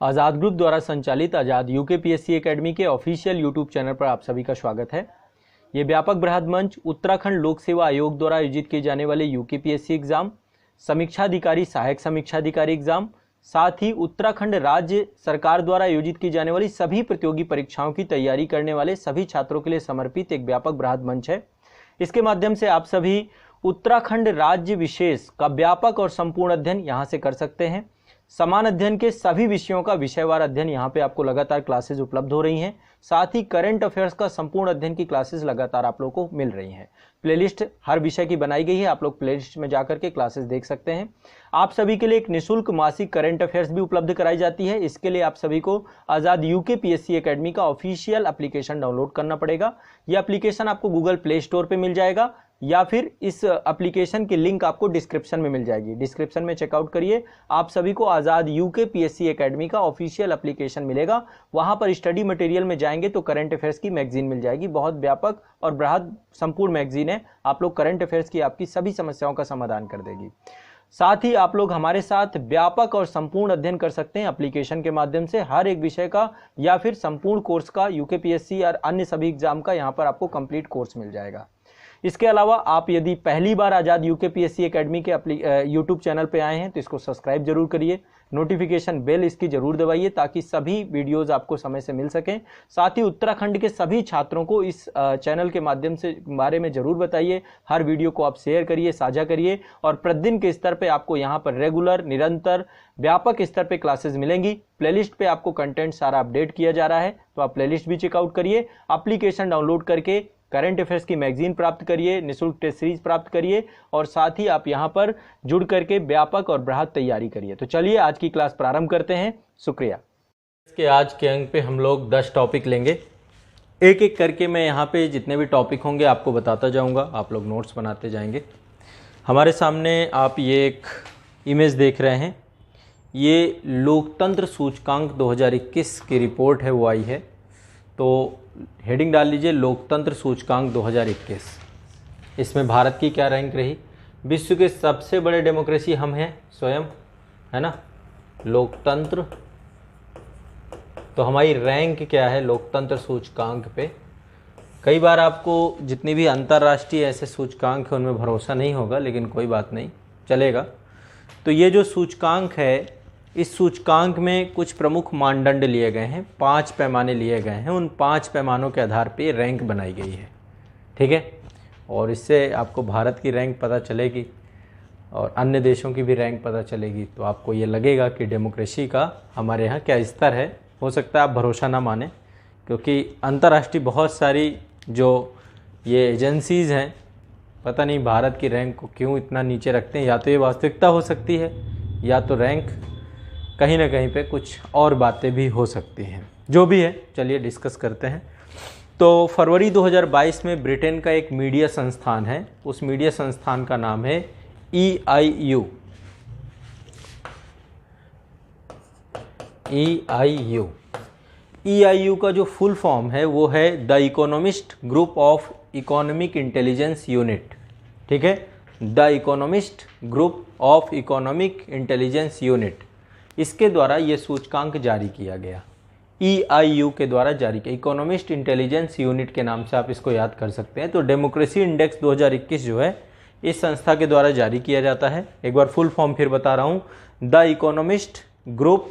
आज़ाद group द्वारा संचालित आज़ाद UKPSC academy के ऑफिशियल यूट्यूब चैनल पर आप सभी का स्वागत है। ये व्यापक बृहद मंच उत्तराखंड लोक सेवा आयोग द्वारा आयोजित किए जाने वाले यूकेपीएससी एग्जाम, समीक्षाधिकारी सहायक समीक्षाधिकारी एग्जाम, साथ ही उत्तराखंड राज्य सरकार द्वारा आयोजित की जाने वाली सभी प्रतियोगी परीक्षाओं की तैयारी करने वाले सभी छात्रों के लिए समर्पित एक व्यापक बृहद मंच है। इसके माध्यम से आप सभी उत्तराखंड राज्य विशेष का व्यापक और संपूर्ण अध्ययन यहाँ से कर सकते हैं। समान अध्ययन के सभी विषयों का विषयवार अध्ययन यहाँ पे आपको लगातार क्लासेस उपलब्ध हो रही हैं। साथ ही करंट अफेयर्स का संपूर्ण अध्ययन की क्लासेस लगातार आप लोगों को मिल रही हैं। प्लेलिस्ट हर विषय की बनाई गई है, आप लोग प्लेलिस्ट में जाकर के क्लासेस देख सकते हैं। आप सभी के लिए एक निःशुल्क मासिक करंट अफेयर्स भी उपलब्ध कराई जाती है। इसके लिए आप सभी को आज़ाद यूकेपीएससी एकेडमी का ऑफिशियल एप्लीकेशन डाउनलोड करना पड़ेगा। यह एप्लीकेशन आपको गूगल प्ले स्टोर पर मिल जाएगा या फिर इस एप्लीकेशन की लिंक आपको डिस्क्रिप्शन में मिल जाएगी। डिस्क्रिप्शन में चेकआउट करिए, आप सभी को आज़ाद यूकेपीएससी एकेडमी का ऑफिशियल एप्लीकेशन मिलेगा। वहां पर स्टडी मटेरियल में जाएंगे तो करंट अफेयर्स की मैगजीन मिल जाएगी। बहुत व्यापक और बृहद संपूर्ण मैगजीन है। आप लोग करंट अफेयर्स की आपकी सभी समस्याओं का समाधान कर देगी। साथ ही आप लोग हमारे साथ व्यापक और संपूर्ण अध्ययन कर सकते हैं एप्लीकेशन के माध्यम से। हर एक विषय का या फिर संपूर्ण कोर्स का यूकेपीएससी और अन्य सभी एग्जाम का यहाँ पर आपको कंप्लीट कोर्स मिल जाएगा। इसके अलावा आप यदि पहली बार आज़ाद यूकेपीएससी एकेडमी के यूट्यूब चैनल पे आए हैं तो इसको सब्सक्राइब जरूर करिए, नोटिफिकेशन बेल इसकी जरूर दबाइए ताकि सभी वीडियोस आपको समय से मिल सकें। साथ ही उत्तराखंड के सभी छात्रों को इस चैनल के माध्यम से बारे में जरूर बताइए। हर वीडियो को आप शेयर करिए, साझा करिए और प्रतिदिन के स्तर पर आपको यहाँ पर रेगुलर निरंतर व्यापक स्तर पर क्लासेस मिलेंगी। प्लेलिस्ट पे आपको कंटेंट सारा अपडेट किया जा रहा है, तो आप प्लेलिस्ट भी चेकआउट करिए। एप्लीकेशन डाउनलोड करके करंट अफेयर्स की मैगजीन प्राप्त करिए, निःशुल्क टेस्ट सीरीज प्राप्त करिए और साथ ही आप यहां पर जुड़ करके व्यापक और बृहद तैयारी करिए। तो चलिए आज की क्लास प्रारंभ करते हैं। शुक्रिया। इसके आज के अंक पे हम लोग 10 टॉपिक लेंगे। एक एक करके मैं यहाँ पे जितने भी टॉपिक होंगे आपको बताता जाऊँगा, आप लोग नोट्स बनाते जाएंगे। हमारे सामने आप ये एक इमेज देख रहे हैं, ये लोकतंत्र सूचकांक 2021 की रिपोर्ट है, वो आई है। तो हेडिंग डाल लीजिए लोकतंत्र सूचकांक 2021। इसमें भारत की क्या रैंक रही? विश्व के सबसे बड़े डेमोक्रेसी हम हैं स्वयं, है ना, लोकतंत्र। तो हमारी रैंक क्या है लोकतंत्र सूचकांक पे? कई बार आपको जितनी भी अंतर्राष्ट्रीय ऐसे सूचकांक हैं उनमें भरोसा नहीं होगा, लेकिन कोई बात नहीं, चलेगा। तो ये जो सूचकांक है, इस सूचकांक में कुछ प्रमुख मानदंड लिए गए हैं, 5 पैमाने लिए गए हैं। उन 5 पैमानों के आधार पे रैंक बनाई गई है, ठीक है। और इससे आपको भारत की रैंक पता चलेगी और अन्य देशों की भी रैंक पता चलेगी, तो आपको ये लगेगा कि डेमोक्रेसी का हमारे यहाँ क्या स्तर है। हो सकता है आप भरोसा ना माने, क्योंकि अंतर्राष्ट्रीय बहुत सारी जो ये एजेंसीज़ हैं, पता नहीं भारत की रैंक को क्यों इतना नीचे रखते हैं। या तो ये वास्तविकता हो सकती है, या तो रैंक कहीं ना कहीं पे कुछ और बातें भी हो सकती हैं। जो भी है चलिए डिस्कस करते हैं। तो फरवरी 2022 में ब्रिटेन का एक मीडिया संस्थान है, उस मीडिया संस्थान का नाम है EIU। EIU का जो फुल फॉर्म है वो है the economist group of economic intelligence unit, ठीक है। The economist group of economic intelligence unit, इसके द्वारा ये सूचकांक जारी किया गया। EIU के द्वारा जारी किया, इकोनॉमिस्ट इंटेलिजेंस यूनिट के नाम से आप इसको याद कर सकते हैं। तो डेमोक्रेसी इंडेक्स 2021 जो है इस संस्था के द्वारा जारी किया जाता है। एक बार फुल फॉर्म फिर बता रहा हूँ, the economist group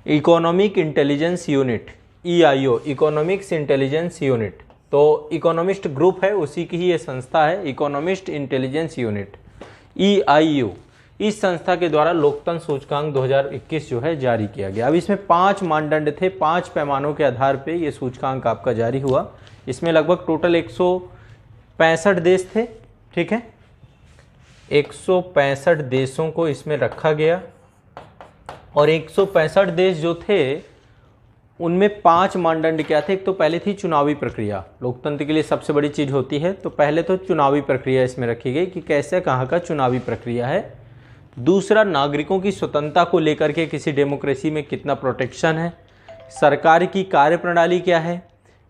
economic intelligence unit, EIU, economics intelligence unit. तो इकोनॉमिस्ट ग्रुप है, उसी की ही ये संस्था है, इकोनॉमिस्ट इंटेलिजेंस यूनिट EIU। इस संस्था के द्वारा लोकतंत्र सूचकांक 2021 जो है जारी किया गया। अब इसमें 5 मानदंड थे, 5 पैमानों के आधार पे ये सूचकांक आपका जारी हुआ। इसमें लगभग टोटल 165 देश थे, ठीक है। 165 देशों को इसमें रखा गया और 165 देश जो थे उनमें 5 मानदंड क्या थे? एक तो पहले थी चुनावी प्रक्रिया, लोकतंत्र के लिए सबसे बड़ी चीज़ होती है। तो पहले तो चुनावी प्रक्रिया इसमें रखी गई कि कैसे कहाँ का चुनावी प्रक्रिया है। दूसरा, नागरिकों की स्वतंत्रता को लेकर के किसी डेमोक्रेसी में कितना प्रोटेक्शन है, सरकार की कार्यप्रणाली क्या है,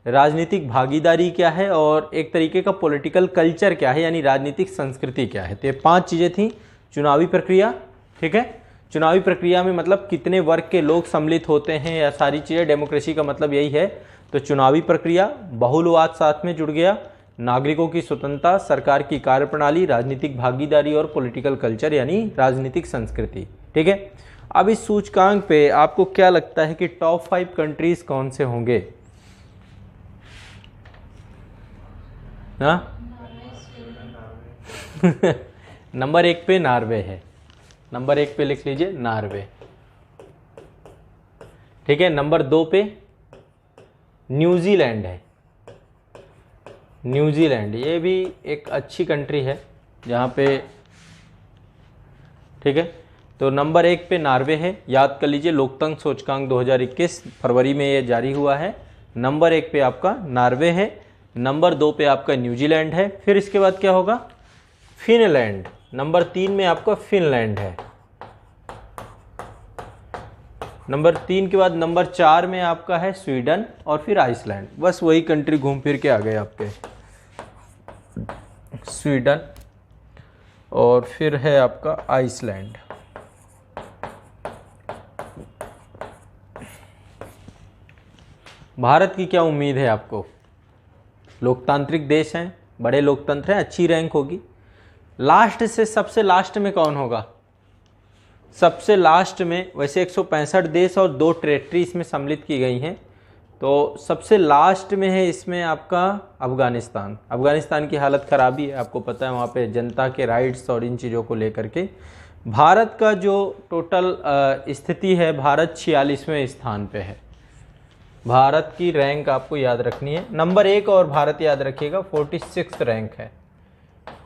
राजनीतिक भागीदारी क्या है और एक तरीके का पॉलिटिकल कल्चर क्या है, यानी राजनीतिक संस्कृति क्या है। तो ये 5 चीज़ें थी। चुनावी प्रक्रिया, ठीक है, चुनावी प्रक्रिया में मतलब कितने वर्ग के लोग सम्मिलित होते हैं या सारी चीज़ें, डेमोक्रेसी का मतलब यही है। तो चुनावी प्रक्रिया, बहुलवाद साथ में जुड़ गया, नागरिकों की स्वतंत्रता, सरकार की कार्यप्रणाली, राजनीतिक भागीदारी और पॉलिटिकल कल्चर यानी राजनीतिक संस्कृति। ठीक है, अब इस सूचकांक पे आपको क्या लगता है कि टॉप 5 कंट्रीज कौन से होंगे? हाँ नंबर 1 पे नॉर्वे है, नंबर 1 पे लिख लीजिए नॉर्वे। ठीक है, नंबर 2 पे न्यूजीलैंड है, न्यूजीलैंड ये भी एक अच्छी कंट्री है जहाँ पे, ठीक है। तो नंबर 1 पे नॉर्वे है, याद कर लीजिए, लोकतंत्र सूचकांक 2021 फरवरी में ये जारी हुआ है। नंबर 1 पे आपका नॉर्वे है, नंबर 2 पे आपका न्यूजीलैंड है। फिर इसके बाद क्या होगा? फिनलैंड। नंबर 3 में आपका फिनलैंड है। नंबर 3 के बाद नंबर 4 में आपका है स्वीडन और फिर आइसलैंड। बस वही कंट्री घूम फिर के आ गए आपके, स्वीडन और फिर है आपका आइसलैंड। भारत की क्या उम्मीद है आपको? लोकतांत्रिक देश हैं, बड़े लोकतंत्र हैं, अच्छी रैंक होगी। लास्ट से सबसे लास्ट में कौन होगा? सबसे लास्ट में वैसे 165 देश और 2 टेरिटरी इसमें सम्मिलित की गई हैं। तो सबसे लास्ट में है इसमें आपका अफ़गानिस्तान। अफ़गानिस्तान की हालत ख़राबी है, आपको पता है, वहाँ पे जनता के राइट्स और इन चीज़ों को लेकर के। भारत का जो टोटल स्थिति है, भारत 46वें स्थान पे है। भारत की रैंक आपको याद रखनी है, नंबर 1 और भारत याद रखिएगा 46 रैंक है।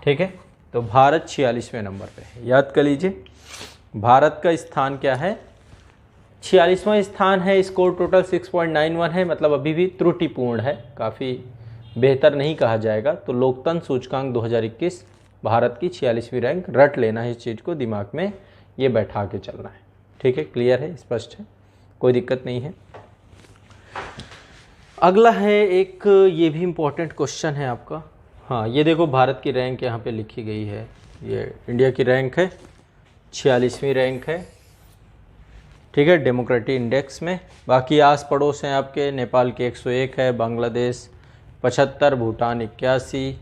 ठीक है, तो भारत 46वें नंबर पे है, याद कर लीजिए। भारत का स्थान क्या है? 46वां स्थान है। स्कोर टोटल 6.91 है, मतलब अभी भी त्रुटिपूर्ण है, काफ़ी बेहतर नहीं कहा जाएगा। तो लोकतंत्र सूचकांक 2021 भारत की 46वीं रैंक, रट लेना है इस चीज़ को, दिमाग में ये बैठा के चलना है। ठीक है, क्लियर है, स्पष्ट है, कोई दिक्कत नहीं है। अगला है एक, ये भी इम्पोर्टेंट क्वेश्चन है आपका। हाँ, ये देखो भारत की रैंक यहाँ पे लिखी गई है, ये इंडिया की रैंक है, 46वीं रैंक है। ठीक है, डेमोक्रेटिक इंडेक्स में। बाकी आस पड़ोस हैं आपके, नेपाल के 101 है, बांग्लादेश 75, भूटान 81,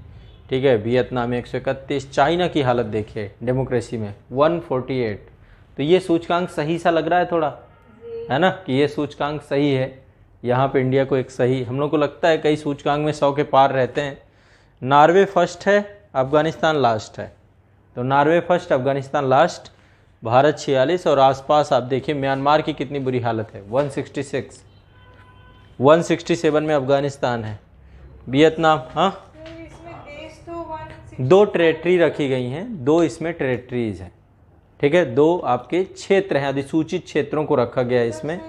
ठीक है, वियतनाम 131। चाइना की हालत देखिए डेमोक्रेसी में 148। तो ये सूचकांक सही सा लग रहा है थोड़ा, है ना, कि ये सूचकांक सही है। यहाँ पे इंडिया को एक सही, हम लोग को लगता है कई सूचकांक में 100 के पार रहते हैं। नॉर्वे फर्स्ट है, अफगानिस्तान लास्ट है। तो Norway first, Afghanistan last, Bharat 46 और आसपास आप देखिए म्यांमार की कितनी बुरी हालत है, 166, 167 में अफगानिस्तान है, वियतनाम। हाँ, दो टेरिटरी रखी गई हैं, 2 इसमें टेरिटरीज हैं। ठीक है, 2 आपके क्षेत्र हैं, अधिसूचित क्षेत्रों को रखा गया है इसमें।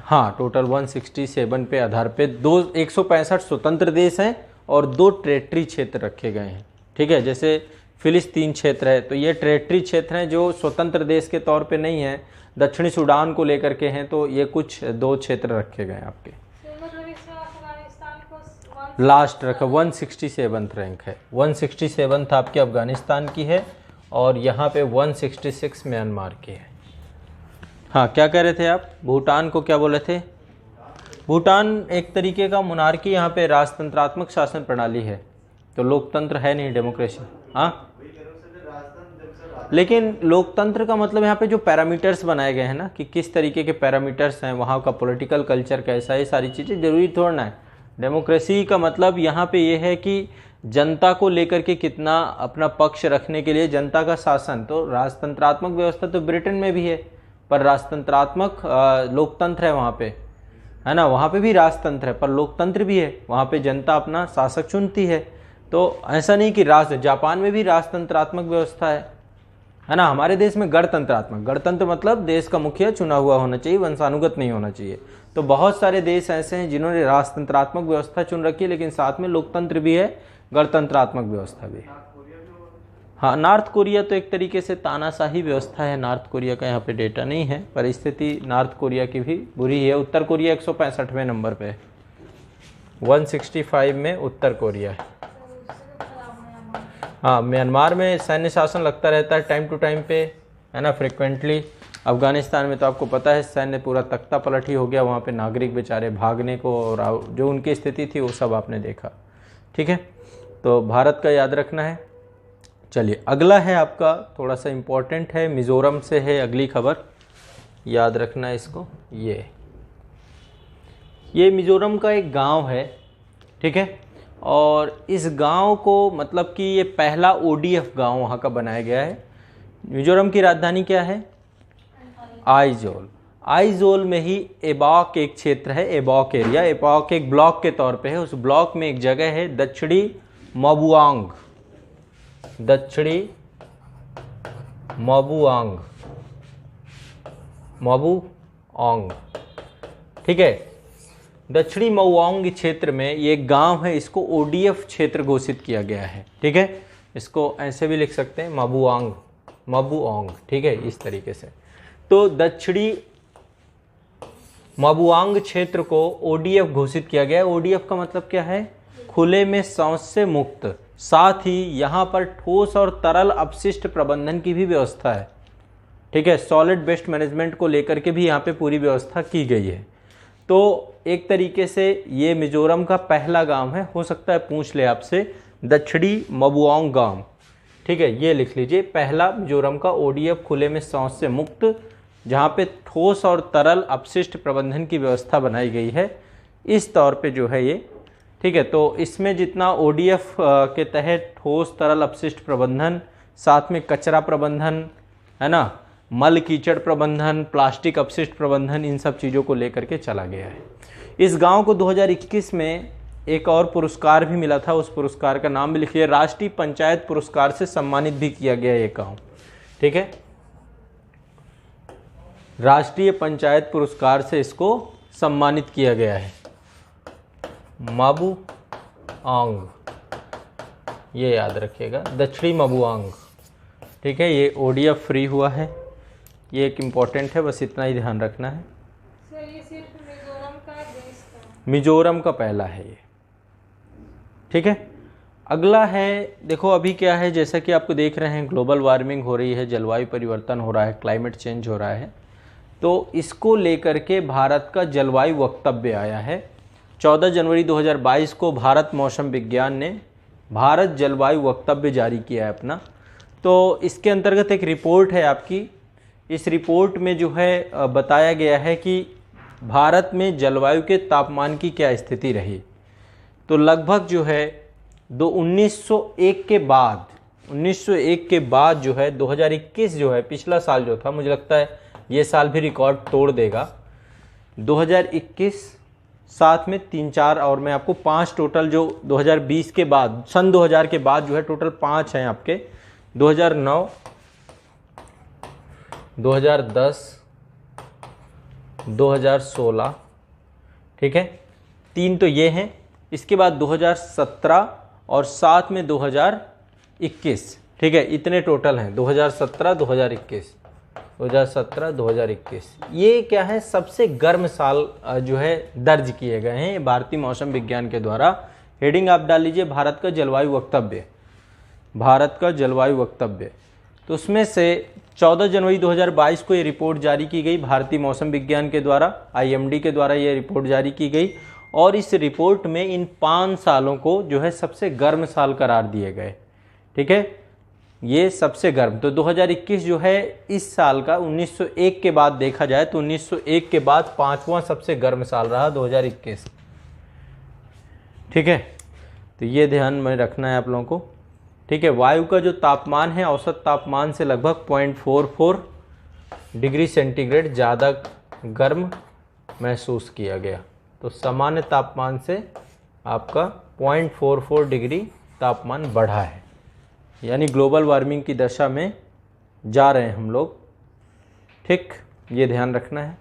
हाँ, टोटल 167 पे आधार पे 165 स्वतंत्र देश हैं और 2 टेरिटरी क्षेत्र रखे गए हैं। ठीक है, जैसे फिलिस्तीन क्षेत्र है, तो ये टेरिटरी क्षेत्र हैं जो स्वतंत्र देश के तौर पे नहीं है, दक्षिणी सूडान को लेकर के हैं, तो ये कुछ 2 क्षेत्र रखे गए हैं आपके। लास्ट रखा 167th रैंक है, 167th आपके अफगानिस्तान की है और यहाँ पे 166 म्यांमार की है। हाँ, क्या कह रहे थे आप? भूटान को क्या बोले थे? भूटान एक तरीके का मोनार्की, यहाँ पे राजतंत्रात्मक शासन प्रणाली है, तो लोकतंत्र है नहीं, डेमोक्रेसी। हाँ, लेकिन लोकतंत्र का मतलब यहाँ पे जो पैरामीटर्स बनाए गए हैं ना, कि किस तरीके के पैरामीटर्स हैं, वहाँ का पॉलिटिकल कल्चर कैसा है, ये सारी चीज़ें जरूरी थोड़ा है। डेमोक्रेसी का मतलब यहाँ पे ये है कि जनता को लेकर के कितना अपना पक्ष रखने के लिए जनता का शासन। तो राजतंत्रात्मक व्यवस्था तो ब्रिटेन में भी है, पर राजतंत्रात्मक लोकतंत्र है वहाँ पे, है ना, वहाँ पे भी राजतंत्र है पर लोकतंत्र भी है, वहाँ पे जनता अपना शासक चुनती है। तो ऐसा नहीं कि जापान में भी राजतंत्रात्मक व्यवस्था है ना। हमारे देश में गणतंत्रात्मक, गणतंत्र मतलब देश का मुखिया चुना हुआ होना चाहिए, वंशानुगत नहीं होना चाहिए। तो बहुत सारे देश ऐसे हैं जिन्होंने राजतंत्रात्मक व्यवस्था चुन रखी है, लेकिन साथ में लोकतंत्र भी है, गणतंत्रात्मक व्यवस्था भी है। हाँ, नॉर्थ कोरिया तो एक तरीके से तानाशाही व्यवस्था है, नॉर्थ कोरिया का यहाँ पे डेटा नहीं है, पर स्थिति नॉर्थ कोरिया की भी बुरी है। उत्तर कोरिया 165वें नंबर पे, 165 में उत्तर कोरिया है। हाँ, म्यांमार में सैन्य शासन लगता रहता है टाइम टू टाइम पे, है ना, फ्रिक्वेंटली। अफ़गानिस्तान में तो आपको पता है सैन्य पूरा तख्ता पलट ही हो गया, वहाँ पे नागरिक बेचारे भागने को और जो उनकी स्थिति थी वो सब आपने देखा। ठीक है, तो भारत का याद रखना है। चलिए अगला है आपका, थोड़ा सा इम्पोर्टेंट है, मिज़ोरम से है अगली खबर, याद रखना है इसको। ये मिज़ोरम का एक गांव है, ठीक है, और इस गांव को मतलब कि ये पहला ODF गांव वहाँ का बनाया गया है। मिज़ोरम की राजधानी क्या है? आइजोल। आइजोल में ही एबॉक एक क्षेत्र है, एबॉक एरिया, एबॉक एक ब्लॉक के तौर पे है। उस ब्लॉक में एक जगह है दक्षिणी मबुआंग, दक्षिणी मबुआंग, मबुआंग, ठीक है। दक्षिणी मबुआंग क्षेत्र में ये एक गांव है, इसको ODF क्षेत्र घोषित किया गया है, ठीक है। इसको ऐसे भी लिख सकते हैं, मबुआंग, मबुआंग, ठीक है, इस तरीके से। तो दक्षिणी मबुआंग क्षेत्र को ODF घोषित किया गया है। ODF का मतलब क्या है? खुले में शौच से मुक्त। साथ ही यहाँ पर ठोस और तरल अपशिष्ट प्रबंधन की भी व्यवस्था है, ठीक है। सॉलिड वेस्ट मैनेजमेंट को लेकर के भी यहाँ पे पूरी व्यवस्था की गई है। तो एक तरीके से ये मिजोरम का पहला गांव है, हो सकता है पूछ ले आपसे, दक्षिणी मबुआंग गांव, ठीक है, ये लिख लीजिए, पहला मिजोरम का ODF खुले में शौच से मुक्त, जहाँ पे ठोस और तरल अपशिष्ट प्रबंधन की व्यवस्था बनाई गई है, इस तौर पे जो है ये, ठीक है। तो इसमें जितना ODF के तहत ठोस तरल अपशिष्ट प्रबंधन, साथ में कचरा प्रबंधन, है ना, मल कीचड़ प्रबंधन, प्लास्टिक अपशिष्ट प्रबंधन, इन सब चीज़ों को लेकर के चला गया है। इस गांव को 2021 में एक और पुरस्कार भी मिला था, उस पुरस्कार का नाम भी लिखिए, राष्ट्रीय पंचायत पुरस्कार से सम्मानित भी किया गया ये गांव, ठीक है। राष्ट्रीय पंचायत पुरस्कार से इसको सम्मानित किया गया है, मबुआंग, ये याद रखिएगा, दक्षिणी मबुआंग, ठीक है। ये ODF फ्री हुआ है, ये एक इम्पॉर्टेंट है, बस इतना ही ध्यान रखना है। सर ये सिर्फ मिजोरम का देश का? मिजोरम का पहला है ये, ठीक है। अगला है, देखो अभी क्या है, जैसा कि आपको देख रहे हैं ग्लोबल वार्मिंग हो रही है, जलवायु परिवर्तन हो रहा है, क्लाइमेट चेंज हो रहा है, तो इसको लेकर के भारत का जलवायु वक्तव्य आया है। 14 जनवरी 2022 को भारत मौसम विज्ञान ने भारत जलवायु वक्तव्य जारी किया है अपना। तो इसके अंतर्गत एक रिपोर्ट है आपकी, इस रिपोर्ट में जो है बताया गया है कि भारत में जलवायु के तापमान की क्या स्थिति रही। तो लगभग जो है 1901 के बाद, 1901 के बाद जो है 2021 जो है, पिछला साल जो था, मुझे लगता है ये साल भी रिकॉर्ड तोड़ देगा। 2021 साथ में 3-4 और मैं आपको 5 टोटल, जो 2020 के बाद, सन 2000 के बाद जो है टोटल 5 हैं आपके, 2009, 2010, 2016, ठीक है, 3 तो ये हैं। इसके बाद 2017 और साथ में 2021, ठीक है, इतने टोटल हैं, 2017, 2021, 2017, 2021। ये क्या है, सबसे गर्म साल जो है दर्ज किए गए हैं भारतीय मौसम विज्ञान के द्वारा। हेडिंग आप डाल लीजिए, भारत का जलवायु वक्तव्य, भारत का जलवायु वक्तव्य। तो उसमें से 14 जनवरी 2022 को ये रिपोर्ट जारी की गई भारतीय मौसम विज्ञान के द्वारा, IMD के द्वारा ये रिपोर्ट जारी की गई, और इस रिपोर्ट में इन 5 सालों को जो है सबसे गर्म साल करार दिए गए, ठीक है, ये सबसे गर्म। तो 2021 जो है इस साल का 1901 के बाद देखा जाए तो 1901 के बाद 5वां सबसे गर्म साल रहा 2021, ठीक है। तो ये ध्यान में रखना है आप लोगों को, ठीक है। वायु का जो तापमान है औसत तापमान से लगभग 0.44 डिग्री सेंटीग्रेड ज़्यादा गर्म महसूस किया गया। तो सामान्य तापमान से आपका 0.44 डिग्री तापमान बढ़ा है, यानी ग्लोबल वार्मिंग की दशा में जा रहे हैं हम लोग, ठीक, ये ध्यान रखना है।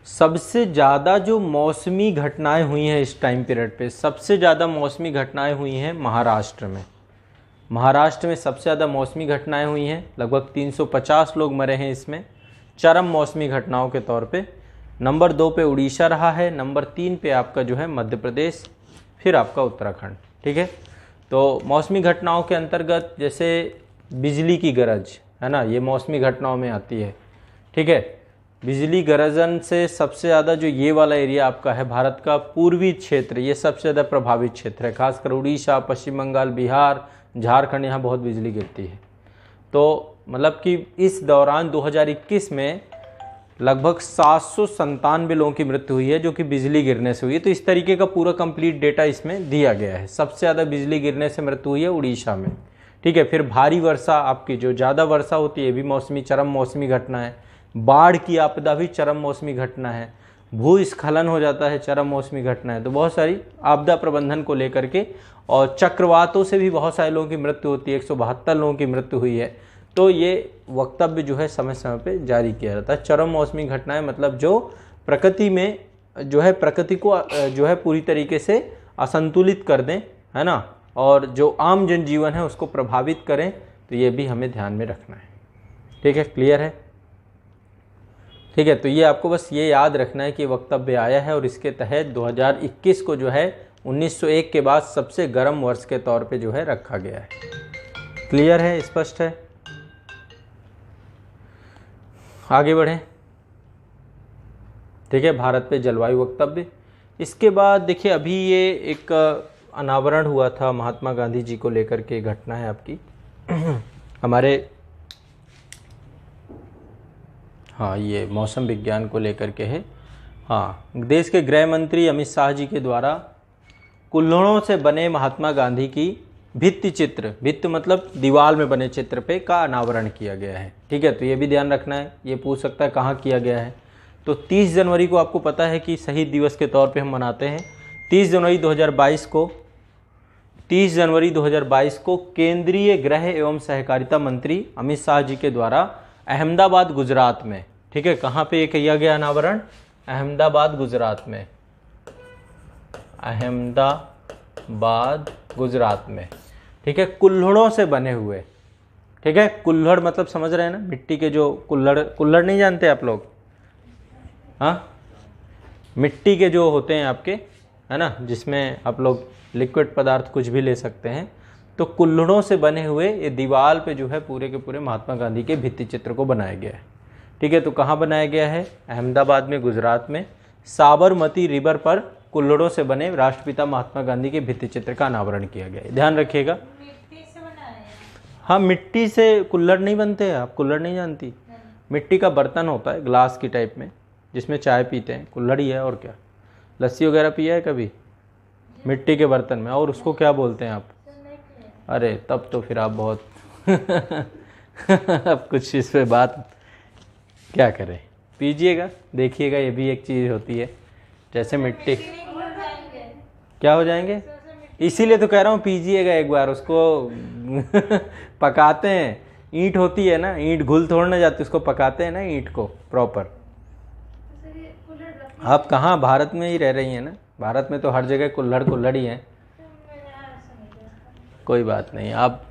सबसे ज़्यादा जो मौसमी घटनाएं हुई हैं इस टाइम पीरियड पे, सबसे ज़्यादा मौसमी घटनाएं हुई हैं महाराष्ट्र में। महाराष्ट्र में सबसे ज़्यादा मौसमी घटनाएं हुई हैं, लगभग 350 लोग मरे हैं इसमें, चरम मौसमी घटनाओं के तौर पे। नंबर 2 पे उड़ीसा रहा है, नंबर 3 पे आपका जो है मध्य प्रदेश, फिर आपका उत्तराखंड। ठीक है, तो मौसमी घटनाओं के अंतर्गत जैसे बिजली की गरज है ना, ये मौसमी घटनाओं में आती है। ठीक है, बिजली गरजन से सबसे ज़्यादा जो ये वाला एरिया आपका है भारत का पूर्वी क्षेत्र, ये सबसे ज़्यादा प्रभावित क्षेत्र है। खासकर उड़ीसा, पश्चिम बंगाल, बिहार, झारखंड, यहाँ बहुत बिजली गिरती है। तो मतलब कि इस दौरान 2021 में लगभग 797 लोगों की मृत्यु हुई है जो कि बिजली गिरने से हुई है। तो इस तरीके का पूरा कंप्लीट डेटा इसमें दिया गया है। सबसे ज़्यादा बिजली गिरने से मृत्यु हुई है उड़ीसा में। ठीक है, फिर भारी वर्षा, आपकी जो ज़्यादा वर्षा होती है ये भी चरम मौसमी घटना है। बाढ़ की आपदा भी चरम मौसमी घटना है। भूस्खलन हो जाता है, चरम मौसमी घटना है। तो बहुत सारी आपदा प्रबंधन को लेकर के, और चक्रवातों से भी बहुत सारे लोगों की मृत्यु होती है, 172 लोगों की मृत्यु हुई है। तो ये वक्तव्य जो है समय समय पे जारी किया जाता है। चरम मौसमी घटनाएं मतलब जो प्रकृति में जो है, प्रकृति को जो है पूरी तरीके से असंतुलित कर दें, है ना, और जो आम जनजीवन है उसको प्रभावित करें। तो ये भी हमें ध्यान में रखना है। ठीक है, क्लियर है? ठीक है, तो ये आपको बस ये याद रखना है कि वक्तव्य आया है और इसके तहत 2021 को जो है 1901 के बाद सबसे गर्म वर्ष के तौर पे जो है रखा गया है। क्लियर है, स्पष्ट है? आगे बढ़ें। ठीक है, भारत पे जलवायु वक्तव्य। इसके बाद देखिए, अभी ये एक अनावरण हुआ था महात्मा गांधी जी को लेकर के घटना है आपकी हमारे, हाँ, ये मौसम विज्ञान को लेकर के है। हाँ, देश के गृह मंत्री अमित शाह जी के द्वारा कुल्हड़ों से बने महात्मा गांधी की भित्ति चित्र, भित्ति मतलब दीवार में बने चित्र पे का अनावरण किया गया है। ठीक है, तो ये भी ध्यान रखना है। ये पूछ सकता है कहाँ किया गया है। तो 30 जनवरी को आपको पता है कि शहीद दिवस के तौर पे हम मनाते हैं। 30 जनवरी 2022 को केंद्रीय गृह एवं सहकारिता मंत्री अमित शाह जी के द्वारा अहमदाबाद गुजरात में, ठीक है, कहाँ पे ये किया गया अनावरण? अहमदाबाद गुजरात में, अहमदाबाद गुजरात में। ठीक है, कुल्हड़ों से बने हुए। ठीक है, कुल्हड़ मतलब समझ रहे हैं ना, मिट्टी के जो कुल्हड़ नहीं जानते आप लोग? हाँ, मिट्टी के जो होते हैं आपके, है ना, जिसमें आप लोग लिक्विड पदार्थ कुछ भी ले सकते हैं। तो कुल्हड़ों से बने हुए ये दीवार पे जो है पूरे के पूरे महात्मा गांधी के भित्ति चित्र को बनाया गया है। ठीक है, तो कहाँ बनाया गया है? अहमदाबाद में, गुजरात में। साबरमती रिवर पर कुल्हड़ों से बने राष्ट्रपिता महात्मा गांधी के भित्ति चित्र का अनावरण किया गया है। ध्यान रखिएगा। मिट्टी से बनाया है। हाँ, मिट्टी से कुल्हड़ नहीं बनते हैं। आप कुल्हड़ नहीं जानती? मिट्टी का बर्तन होता है ग्लास की टाइप में, जिसमें चाय पीते हैं, कुल्हड़ ही है। और क्या, लस्सी वगैरह पिया है कभी मिट्टी के बर्तन में? और उसको क्या बोलते हैं आप? अरे तब तो फिर आप बहुत अब कुछ इस पे बात क्या करें, पीजिएगा, देखिएगा, ये भी एक चीज़ होती है। जैसे मिट्टी क्या हो जाएंगे, इसीलिए तो कह रहा हूँ पीजिएगा एक बार उसको पकाते हैं, ईंट होती है ना, ईंट घुल थोड़ ना जाती, उसको पकाते हैं ना ईंट को प्रॉपर। आप कहाँ, भारत में ही रह रही हैं ना, भारत में तो हर जगह कुल्हड़ ही हैं। कोई बात नहीं, आप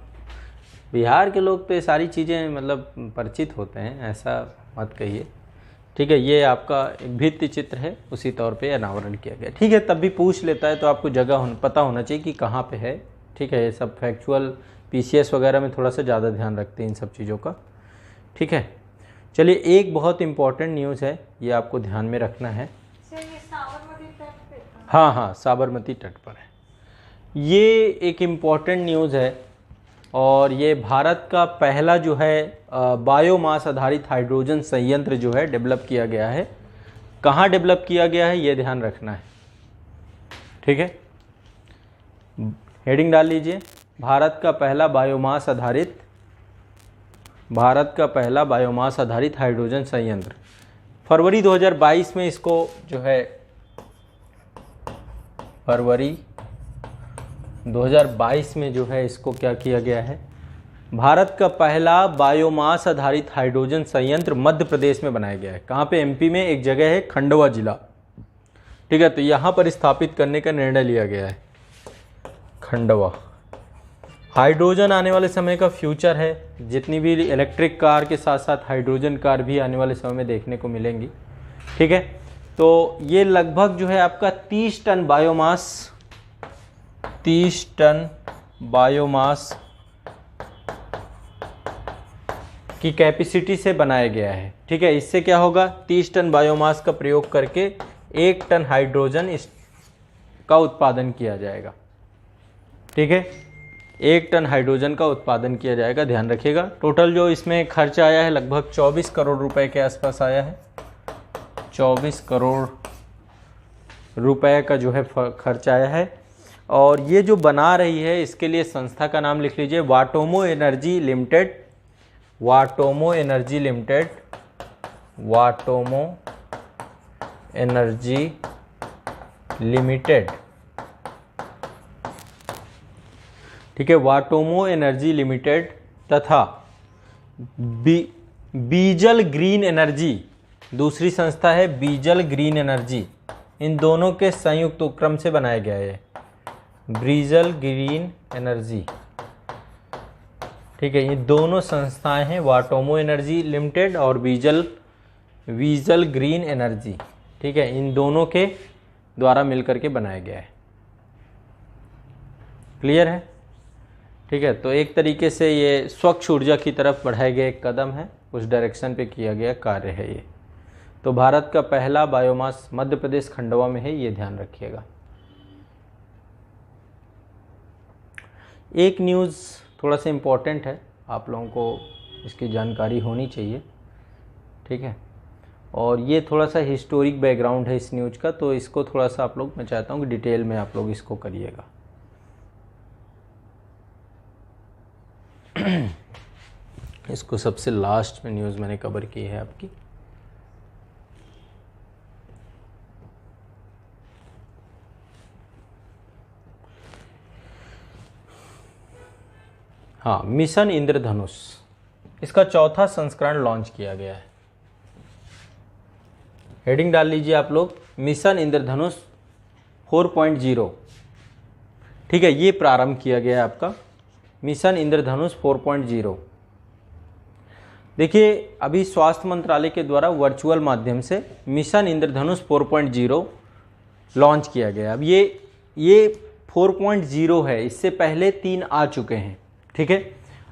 बिहार के लोग तो ये सारी चीज़ें मतलब परिचित होते हैं, ऐसा मत कहिए। ठीक है, ये आपका एक भित्ति चित्र है, उसी तौर पे अनावरण किया गया। ठीक है, तब भी पूछ लेता है तो आपको जगह पता होना चाहिए कि कहाँ पे है। ठीक है, ये सब फैक्चुअल पीसीएस वगैरह में थोड़ा सा ज़्यादा ध्यान रखते हैं इन सब चीज़ों का। ठीक है, चलिए, एक बहुत इम्पॉर्टेंट न्यूज़ है, ये आपको ध्यान में रखना है। हाँ हाँ, साबरमती तट पर है। ये एक इम्पॉर्टेंट न्यूज़ है और ये भारत का पहला जो है बायोमास आधारित हाइड्रोजन संयंत्र जो है डेवलप किया गया है। कहाँ डेवलप किया गया है ये ध्यान रखना है। ठीक है, हेडिंग डाल लीजिए, भारत का पहला बायोमास आधारित हाइड्रोजन संयंत्र। फरवरी 2022 में इसको जो है, फरवरी 2022 में जो है इसको क्या किया गया है, भारत का पहला बायोमास आधारित हाइड्रोजन संयंत्र मध्य प्रदेश में बनाया गया है। कहाँ पे? एमपी में एक जगह है खंडवा जिला। ठीक है, तो यहाँ पर स्थापित करने का निर्णय लिया गया है, खंडवा। हाइड्रोजन आने वाले समय का फ्यूचर है, जितनी भी इलेक्ट्रिक कार के साथ साथ हाइड्रोजन कार भी आने वाले समय में देखने को मिलेंगी। ठीक है, तो ये लगभग जो है आपका 30 टन बायोमास 30 टन बायोमास की कैपेसिटी से बनाया गया है। ठीक है, इससे क्या होगा, 30 टन बायोमास का प्रयोग करके 1 टन हाइड्रोजन का उत्पादन किया जाएगा। ठीक है, 1 टन हाइड्रोजन का उत्पादन किया जाएगा, ध्यान रखिएगा। टोटल जो इसमें खर्च आया है लगभग 24 करोड़ रुपए के आसपास आया है। 24 करोड़ रुपए का जो है खर्च आया है। और ये जो बना रही है इसके लिए संस्था का नाम लिख लीजिए, Watomo energy limited. Watomo energy limited, Watomo energy limited. ठीक है, वाटोमो एनर्जी लिमिटेड तथा बीजल ग्रीन एनर्जी, दूसरी संस्था है बीजल ग्रीन एनर्जी। इन दोनों के संयुक्त उपक्रम से बनाया गया है बीजल ग्रीन एनर्जी। ठीक है, ये दोनों संस्थाएं हैं, वाटोमो एनर्जी लिमिटेड और बीजल ग्रीन एनर्जी। ठीक है, इन दोनों के द्वारा मिलकर के बनाया गया है। क्लियर है? ठीक है, तो एक तरीके से ये स्वच्छ ऊर्जा की तरफ बढ़ाए गए एक कदम है, उस डायरेक्शन पे किया गया कार्य है ये। तो भारत का पहला बायोमास मध्य प्रदेश खंडवा में है, ये ध्यान रखिएगा। एक न्यूज़ थोड़ा सा इम्पोर्टेंट है, आप लोगों को इसकी जानकारी होनी चाहिए। ठीक है, और ये थोड़ा सा हिस्टोरिक बैकग्राउंड है इस न्यूज़ का, तो इसको थोड़ा सा आप लोग, मैं चाहता हूँ कि डिटेल में आप लोग इसको करिएगा। इसको सबसे लास्ट में न्यूज़ मैंने कवर की है आपकी। हाँ, मिशन इंद्रधनुष, इसका चौथा संस्करण लॉन्च किया गया है। हेडिंग डाल लीजिए आप लोग, मिशन इंद्रधनुष 4.0। ठीक है, ये प्रारंभ किया गया है आपका मिशन इंद्रधनुष 4.0। देखिए, अभी स्वास्थ्य मंत्रालय के द्वारा वर्चुअल माध्यम से मिशन इंद्रधनुष 4.0 लॉन्च किया गया। अब ये 4.0 है, इससे पहले 3 आ चुके हैं। ठीक है,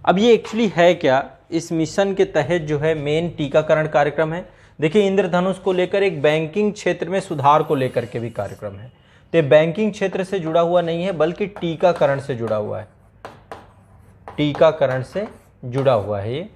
अब ये एक्चुअली है क्या, इस मिशन के तहत जो है मेन टीकाकरण कार्यक्रम है। देखिए, इंद्रधनुष को लेकर एक बैंकिंग क्षेत्र में सुधार को लेकर के भी कार्यक्रम है। तो बैंकिंग क्षेत्र से जुड़ा हुआ नहीं है, बल्कि टीकाकरण से जुड़ा हुआ है। टीकाकरण से जुड़ा हुआ है ये,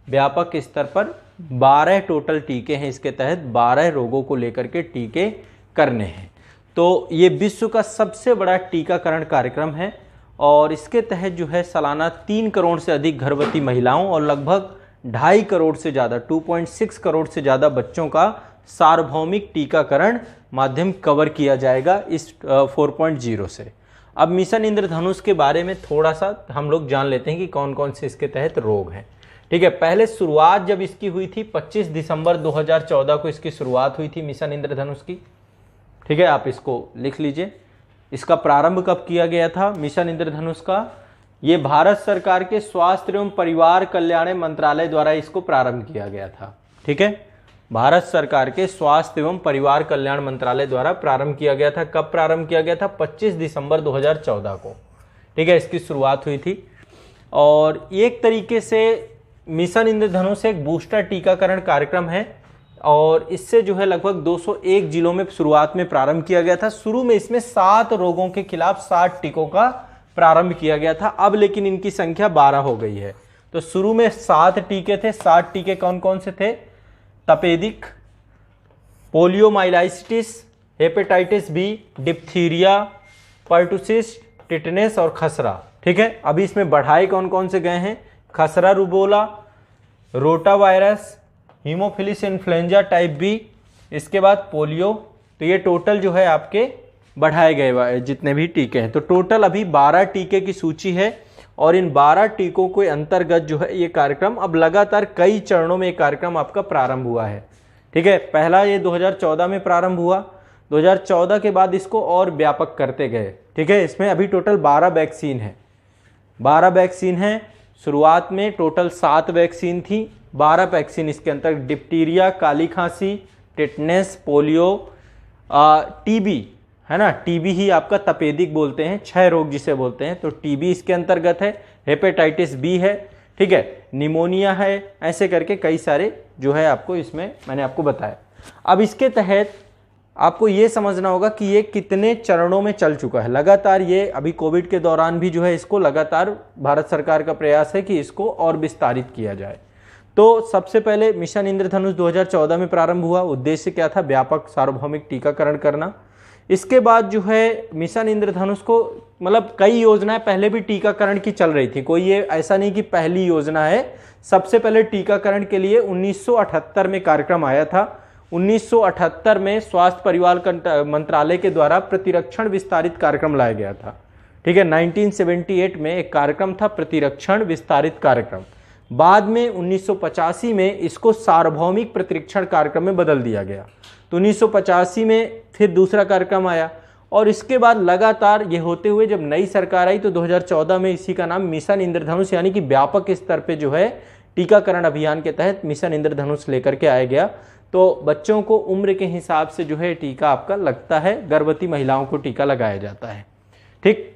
व्यापक स्तर पर 12 टोटल टीके हैं इसके तहत, 12 रोगों को लेकर के टीके करने हैं। तो ये विश्व का सबसे बड़ा टीकाकरण कार्यक्रम है और इसके तहत जो है सालाना 3 करोड़ से अधिक गर्भवती महिलाओं और लगभग 2.5 करोड़ से ज़्यादा 2.6 करोड़ से ज़्यादा बच्चों का सार्वभौमिक टीकाकरण माध्यम कवर किया जाएगा इस 4.0 से। अब मिशन इंद्रधनुष के बारे में थोड़ा सा हम लोग जान लेते हैं कि कौन कौन से इसके तहत रोग हैं। ठीक है, पहले शुरुआत जब इसकी हुई थी 25 दिसंबर 2014 को इसकी शुरुआत हुई थी मिशन इंद्रधनुष की। ठीक है, आप इसको लिख लीजिए। इसका प्रारंभ कब किया गया था मिशन इंद्रधनुष का? ये भारत सरकार के स्वास्थ्य एवं परिवार कल्याण मंत्रालय द्वारा इसको प्रारंभ किया गया था। ठीक है, भारत सरकार के स्वास्थ्य एवं परिवार कल्याण मंत्रालय द्वारा प्रारंभ किया गया था। कब प्रारंभ किया गया था? 25 दिसंबर 2014 को। ठीक है, इसकी शुरुआत हुई थी। और एक तरीके से मिशन इंद्रधनुष एक बूस्टर टीकाकरण कार्यक्रम है और इससे जो है लगभग 201 जिलों में शुरुआत में प्रारंभ किया गया था। शुरू में इसमें 7 रोगों के खिलाफ 60 टीकों का प्रारंभ किया गया था, अब लेकिन इनकी संख्या 12 हो गई है। तो शुरू में 7 टीके थे। 7 टीके कौन कौन से थे? तपेदिक, poliomyelitis, hepatitis B, diphtheria, pertussis, tetanus और खसरा। ठीक है, अभी इसमें बढ़ाए कौन कौन से गए हैं? खसरा rubeola, rotavirus, haemophilus influenza type B, इसके बाद पोलियो। तो ये टोटल जो है आपके बढ़ाए गए जितने भी टीके हैं। तो टोटल अभी 12 टीके की सूची है और इन 12 टीकों के अंतर्गत जो है ये कार्यक्रम अब लगातार कई चरणों में ये कार्यक्रम आपका प्रारंभ हुआ है। ठीक है, पहला ये 2014 में प्रारंभ हुआ, 2014 के बाद इसको और व्यापक करते गए। ठीक है, इसमें अभी टोटल 12 वैक्सीन है। 12 वैक्सीन हैं। शुरुआत में टोटल 7 वैक्सीन थी। 12 वैक्सीन इसके अंतर्गत डिप्टीरिया, काली खांसी, टिटनेस, पोलियो, टीबी है ना, टीबी ही आपका तपेदिक बोलते हैं, क्षय रोग जिसे बोलते हैं, तो टीबी इसके अंतर्गत है, हेपेटाइटिस बी है, ठीक है, निमोनिया है, ऐसे करके कई सारे जो है आपको इसमें मैंने आपको बताया। अब इसके तहत आपको ये समझना होगा कि ये कितने चरणों में चल चुका है। लगातार ये अभी कोविड के दौरान भी जो है इसको लगातार भारत सरकार का प्रयास है कि इसको और विस्तारित किया जाए। तो सबसे पहले मिशन इंद्रधनुष 2014 में प्रारंभ हुआ। उद्देश्य क्या था? व्यापक सार्वभौमिक टीकाकरण करना। इसके बाद जो है मिशन इंद्रधनुष को मतलब कई योजनाएं पहले भी टीकाकरण की चल रही थी, कोई ये ऐसा नहीं कि पहली योजना है। सबसे पहले टीकाकरण के लिए 1978 में कार्यक्रम आया था। 1978 में स्वास्थ्य परिवार मंत्रालय के द्वारा प्रतिरक्षण विस्तारित कार्यक्रम लाया गया था, ठीक है। 1978 में एक कार्यक्रम था प्रतिरक्षण विस्तारित कार्यक्रम। बाद में 1985 में इसको सार्वभौमिक प्रतिरक्षण कार्यक्रम में बदल दिया गया। तो 1985 में फिर दूसरा कार्यक्रम आया और इसके बाद लगातार ये होते हुए जब नई सरकार आई तो 2014 में इसी का नाम मिशन इंद्रधनुष यानी कि व्यापक स्तर पे जो है टीकाकरण अभियान के तहत मिशन इंद्रधनुष लेकर के आया गया। तो बच्चों को उम्र के हिसाब से जो है टीका आपका लगता है, गर्भवती महिलाओं को टीका लगाया जाता है, ठीक।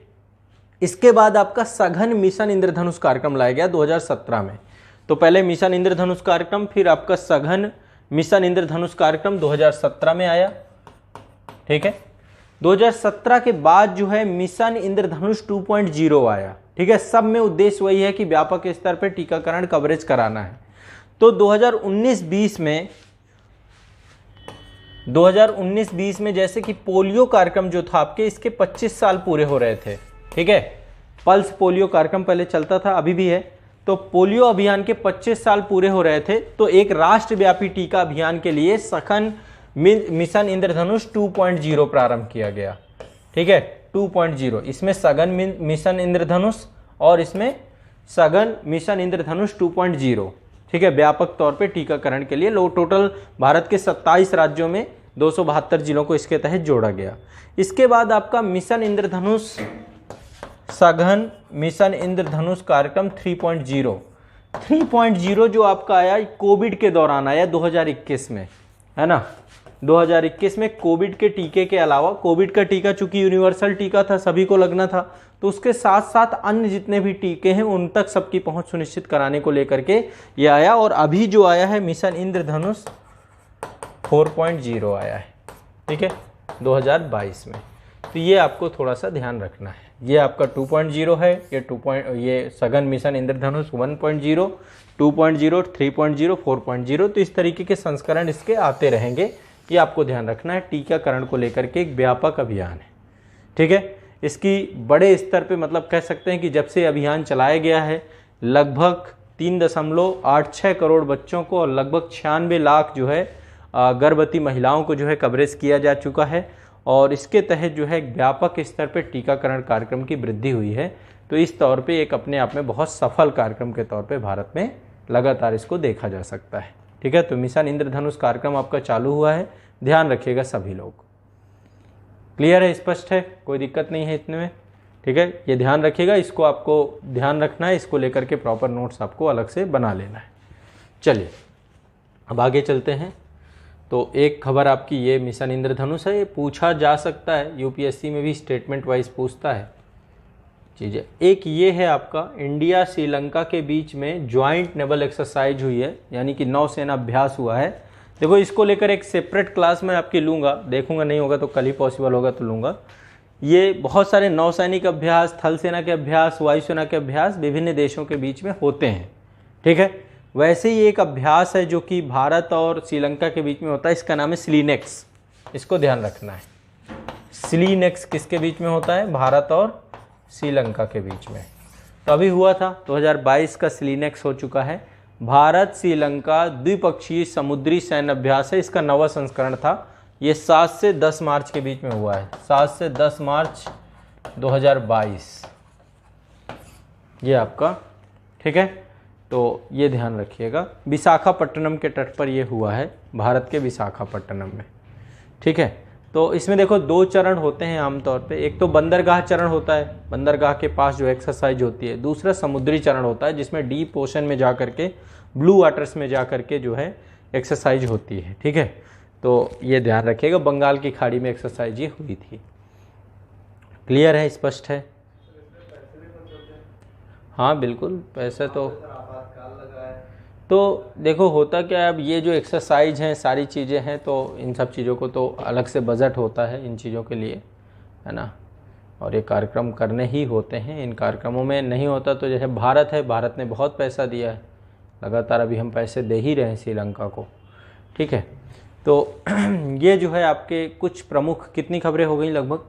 इसके बाद आपका सघन मिशन इंद्रधनुष कार्यक्रम लाया गया 2017 में। तो पहले मिशन इंद्रधनुष कार्यक्रम, फिर आपका सघन मिशन इंद्रधनुष कार्यक्रम 2017 में आया, ठीक है। 2017 के बाद जो है मिशन इंद्रधनुष 2.0 आया, ठीक है। सब में उद्देश्य वही है कि व्यापक स्तर पर टीकाकरण कवरेज कराना है। तो 2019-20 में जैसे कि पोलियो कार्यक्रम जो था आपके, इसके 25 साल पूरे हो रहे थे, ठीक है। पल्स पोलियो कार्यक्रम पहले चलता था, अभी भी है। तो पोलियो अभियान के 25 साल पूरे हो रहे थे, तो एक राष्ट्रव्यापी टीका अभियान के लिए सघन मिशन इंद्रधनुष 2.0 प्रारंभ किया गया, ठीक है। 2.0 इसमें सघन मिशन इंद्रधनुष और इसमें सघन मिशन इंद्रधनुष 2.0, ठीक है। व्यापक तौर पे टीकाकरण के लिए टोटल भारत के 27 राज्यों में 272 जिलों को इसके तहत जोड़ा गया। इसके बाद आपका मिशन इंद्रधनुष सघन मिशन इंद्रधनुष कार्यक्रम 3.0 जो आपका आया कोविड के दौरान आया 2021 में, है ना। 2021 में कोविड के टीके के अलावा, कोविड का टीका चूंकि यूनिवर्सल टीका था, सभी को लगना था, तो उसके साथ साथ अन्य जितने भी टीके हैं उन तक सबकी पहुंच सुनिश्चित कराने को लेकर के ये आया। और अभी जो आया है मिशन इंद्रधनुष 4.0 आया है, ठीक है, 2022 में। तो ये आपको थोड़ा सा ध्यान रखना है। ये आपका 2.0 है, ये सघन मिशन इंद्रधनुष 1.0, 2.0, 3.0, 4.0। तो इस तरीके के संस्करण इसके आते रहेंगे, ये आपको ध्यान रखना है। टीकाकरण को लेकर के एक व्यापक अभियान है, ठीक है। इसकी बड़े स्तर पे मतलब कह सकते हैं कि जब से अभियान चलाया गया है लगभग 3.86 करोड़ बच्चों को और लगभग 96 लाख जो है गर्भवती महिलाओं को जो है कवरेज किया जा चुका है। और इसके तहत जो है व्यापक स्तर पे टीकाकरण कार्यक्रम की वृद्धि हुई है। तो इस तौर पे एक अपने आप में बहुत सफल कार्यक्रम के तौर पे भारत में लगातार इसको देखा जा सकता है, ठीक है। तो मिशन इंद्रधनुष कार्यक्रम आपका चालू हुआ है, ध्यान रखिएगा सभी लोग। क्लियर है, स्पष्ट है, कोई दिक्कत नहीं है इतने में, ठीक है। ये ध्यान रखिएगा, इसको आपको ध्यान रखना है, इसको लेकर के प्रॉपर नोट्स आपको अलग से बना लेना है। चलिए अब आगे चलते हैं। तो एक खबर आपकी ये मिशन इंद्रधनुष है, ये पूछा जा सकता है, यूपीएससी में भी स्टेटमेंट वाइज पूछता है चीज़ें। एक ये है आपका इंडिया श्रीलंका के बीच में ज्वाइंट नेवल एक्सरसाइज हुई है, यानी कि नौसेना अभ्यास हुआ है। देखो इसको लेकर एक सेपरेट क्लास मैं आपकी लूँगा, देखूंगा नहीं होगा तो कल ही पॉसिबल होगा तो लूँगा। ये बहुत सारे नौसैनिक अभ्यास, थल सेना के अभ्यास, वायुसेना के अभ्यास विभिन्न देशों के बीच में होते हैं, ठीक है। वैसे ही एक अभ्यास है जो कि भारत और श्रीलंका के बीच में होता है, इसका नाम है स्लीनेक्स। इसको ध्यान रखना है, स्लीनेक्स किसके बीच में होता है? भारत और श्रीलंका के बीच में। तो अभी हुआ था 2022 का स्लीनेक्स हो चुका है। भारत श्रीलंका द्विपक्षीय समुद्री सैन्य अभ्यास है, इसका 9वां संस्करण था। ये 7 से 10 मार्च के बीच में हुआ है, 7 से 10 मार्च 2022 ये आपका, ठीक है। तो ये ध्यान रखिएगा, विशाखापट्टनम के तट पर ये हुआ है, भारत के विशाखापट्टनम में, ठीक है। तो इसमें देखो 2 चरण होते हैं आमतौर पे, एक तो बंदरगाह चरण होता है, बंदरगाह के पास जो एक्सरसाइज होती है। दूसरा समुद्री चरण होता है जिसमें डीप ओशन में जा करके, ब्लू वाटर्स में जा करके जो है एक्सरसाइज होती है, ठीक है। तो ये ध्यान रखिएगा, बंगाल की खाड़ी में एक्सरसाइज ये हुई थी। क्लियर है, स्पष्ट है? हाँ बिल्कुल, पैसे तो देखो होता क्या है, अब ये जो एक्सरसाइज हैं सारी चीज़ें हैं तो इन सब चीज़ों को तो अलग से बजट होता है इन चीज़ों के लिए, है ना, और ये कार्यक्रम करने ही होते हैं। इन कार्यक्रमों में नहीं होता तो जैसे भारत है, भारत ने बहुत पैसा दिया है, लगातार अभी हम पैसे दे ही रहे हैं श्रीलंका को, ठीक है। तो ये जो है आपके कुछ प्रमुख, कितनी खबरें हो गई लगभग?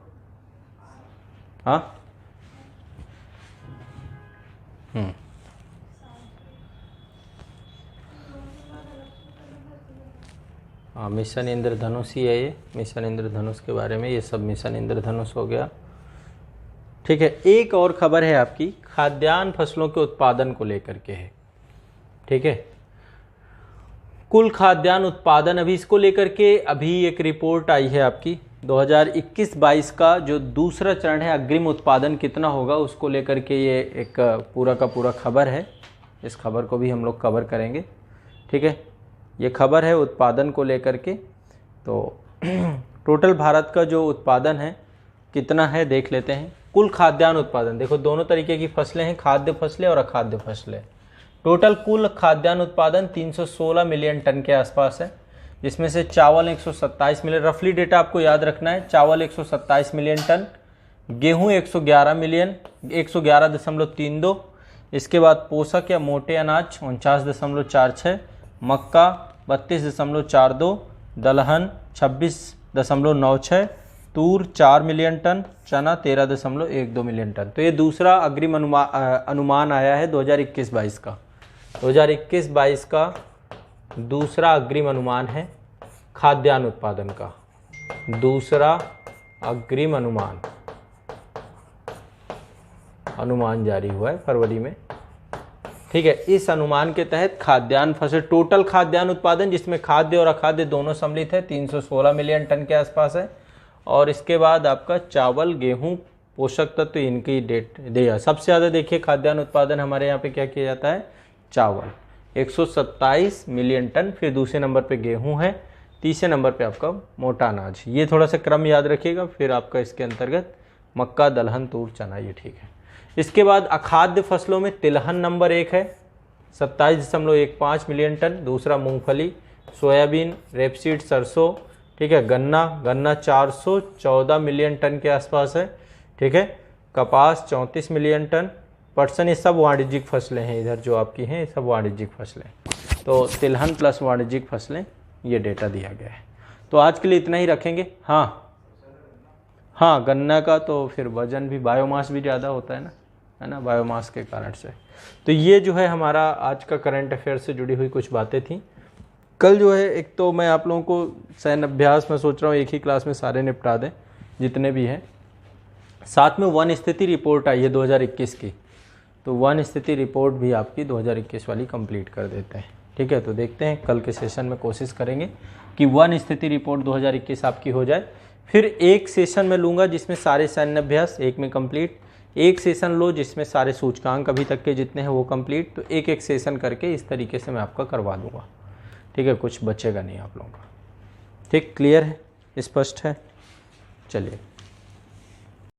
हाँ हाँ, मिशन इंद्रधनुष ही है ये, मिशन इंद्रधनुष के बारे में, ये सब मिशन इंद्रधनुष हो गया, ठीक है। एक और खबर है आपकी, खाद्यान्न फसलों के उत्पादन को लेकर के है, ठीक है। कुल खाद्यान्न उत्पादन, अभी इसको लेकर के अभी एक रिपोर्ट आई है आपकी 2021-22 का जो दूसरा चरण है, अग्रिम उत्पादन कितना होगा उसको लेकर के ये एक पूरा का पूरा खबर है। इस खबर को भी हम लोग कवर करेंगे, ठीक है। ये खबर है उत्पादन को लेकर के। तो टोटल भारत का जो उत्पादन है कितना है देख लेते हैं। कुल खाद्यान्न उत्पादन, देखो दोनों तरीके की फसलें हैं, खाद्य फसलें और अखाद्य फसलें। टोटल कुल खाद्यान्न उत्पादन 316 मिलियन टन के आसपास है, जिसमें से चावल 127 मिलियन, रफली डेटा आपको याद रखना है, चावल 127 मिलियन टन, गेहूं 111 मिलियन 111.32, इसके बाद पोषक या मोटे अनाज 49.46, मक्का 32.42, दलहन 26.96, तूर 4 मिलियन टन, चना 13.12 मिलियन टन। तो ये दूसरा अग्रिम अनुमान आया है 2021-22 का। 2021-22 का दूसरा अग्रिम अनुमान है खाद्यान्न उत्पादन का, दूसरा अग्रिम अनुमान जारी हुआ है फरवरी में, ठीक है। इस अनुमान के तहत खाद्यान्न फसल, टोटल खाद्यान्न उत्पादन जिसमें खाद्य और अखाद्य दोनों सम्मिलित है, 316 मिलियन टन के आसपास है। और इसके बाद आपका चावल, गेहूं, पोषक तत्व, इनकी डेट दिया सबसे ज़्यादा। देखिए खाद्यान्न उत्पादन हमारे यहाँ पे क्या किया जाता है, चावल 127 मिलियन टन, फिर दूसरे नंबर पे गेहूं है, तीसरे नंबर पे आपका मोटा अनाज। ये थोड़ा सा क्रम याद रखिएगा, फिर आपका इसके अंतर्गत मक्का, दलहन, तूर, चना, ये ठीक है। इसके बाद अखाद्य फसलों में तिलहन नंबर 1 है 27.15 मिलियन टन, दूसरा मूंगफली, सोयाबीन, रेपसीड, सरसों, ठीक है। गन्ना 414 मिलियन टन के आसपास है, ठीक है। कपास 34 मिलियन टन, पटसन, ये सब वाणिज्यिक फसलें हैं, इधर जो आपकी हैं ये सब वाणिज्यिक फसलें। तो तिलहन प्लस वाणिज्यिक फसलें, ये डेटा दिया गया है। तो आज के लिए इतना ही रखेंगे। हाँ, गन्ना का तो फिर वजन भी, बायोमास भी ज़्यादा होता है ना, बायोमास के कारण से। तो ये जो है हमारा आज का करंट अफेयर से जुड़ी हुई कुछ बातें थी। कल जो है एक तो मैं आप लोगों को सैन्य अभ्यास में सोच रहा हूँ एक ही क्लास में सारे निपटा दें जितने भी हैं। साथ में वन स्थिति रिपोर्ट आई है 2021 की, तो वन स्थिति रिपोर्ट भी आपकी 2021 वाली कंप्लीट कर देते हैं, ठीक है। तो देखते हैं कल के सेशन में कोशिश करेंगे कि वन स्थिति रिपोर्ट 2021 आपकी हो जाए। फिर एक सेशन में लूँगा जिसमें सारे सैन्य अभ्यास एक में कंप्लीट, एक सेशन लो जिसमें सारे सूचकांक अभी तक के जितने हैं वो कंप्लीट। तो एक एक सेशन करके इस तरीके से मैं आपका करवा दूँगा, ठीक है, कुछ बचेगा नहीं आप लोगों का। ठीक, क्लियर है, स्पष्ट है, चलिए।